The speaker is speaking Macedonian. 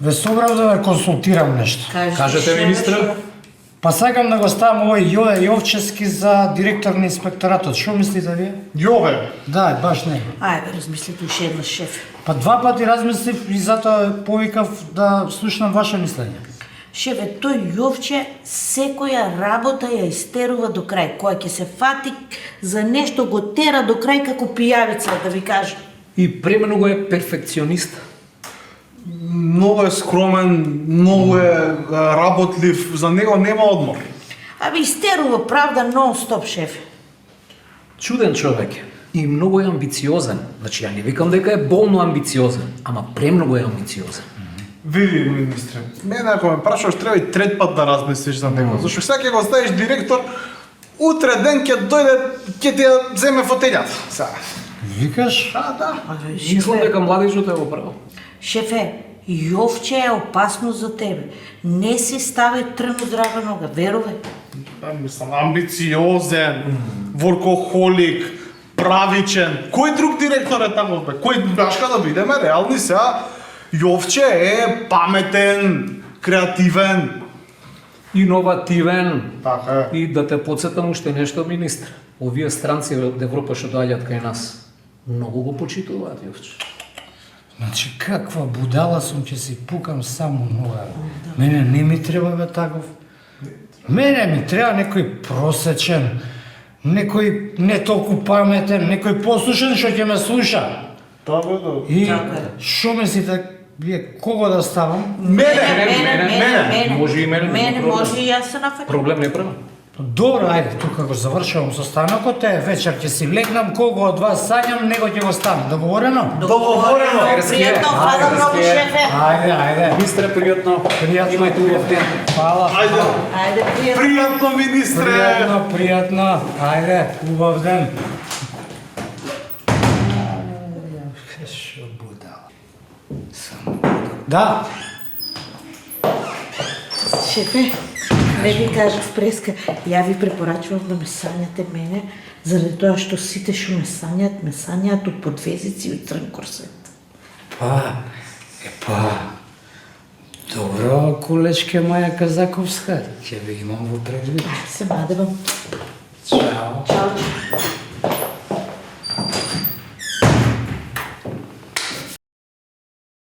Ве собрав да ве консултирам нешто. Кажете, министре. Па сакам да го ставам овој Јове Јовчевски за директор на инспекторатот. Што мислите вие? Јове. Да, баш него. Ајде, размислете уште еднаш, шеф. Па 2 пати размислив и затоа повикав да слушнам ваше мислење. Шефе, тој Јовче секоја работа ја истерува до крај. Која ќе се фати за нешто го тера до крај како пијавица, да ви кажам. И премногу е перфекционист. Многу е скромен, многу е работлив, за него нема одмор. Абе, истерува правда нон-стоп, шефе. Чуден човек и многу е амбициозен. Значи, ја не викам дека е болно амбициозен, ама премногу е амбициозен. Види, министре, мене ако ме прашаш, треба и трет пат да размислиш за него. Зашто сега ќе го ставиш директор, утре ден ќе дојде, ќе ти ја земе фотелјата. Сега. Викаш? Да. Мислам дека младежот е во право. Шефе, Јовче е опасно за тебе. Не си ставај трн од здрава нога, верувај. Мислам, амбициозен, воркохолик, правичен. Кој друг директор е таму, бе? Кој башка да бидеме реални сега? Јовче е паметен, креативен. Иновативен. Така е. И да те подсетам уште нешто, министр. Овие странци од Европа што доаѓаат кај нас, многу го почитуваат Јовче. Значи, каква будала сум, ќе си пукам само нога. Мене не ми треба бе таков. Мене ми треба некој просечен, некој не толку паметен, некој послушен што ќе ме слуша. Тоа бе, да. И Така е. што мислите, вие кого да ставам? Мене. Може и мене, Мене, нема проблем. може и јас се нафатам. Проблем не правам. Добро, ајде, тука го завршувам состанокот, вечер ќе си легнам, кого од вас сањам, него ќе го ставам. Договорено? Договорено. Пријатно, фала многу, шефе. Ајде. Министре, пријатно. Пријатно. Имајте убав ден. Фала. Ајде. Ајде, пријатно. Пријатно, министре. Пријатно. Ајде, убав ден. Шо будала. Само да. Шефе, не ви кажав преска, ја ви препорачувам да ме сањате мене, заради тоа што сите што ме сањаат од подвезици и од црн корсет. Добро, кулечке Маја Казаковска, ќе ви имам во предвид. Се надевам. Чао. Чао.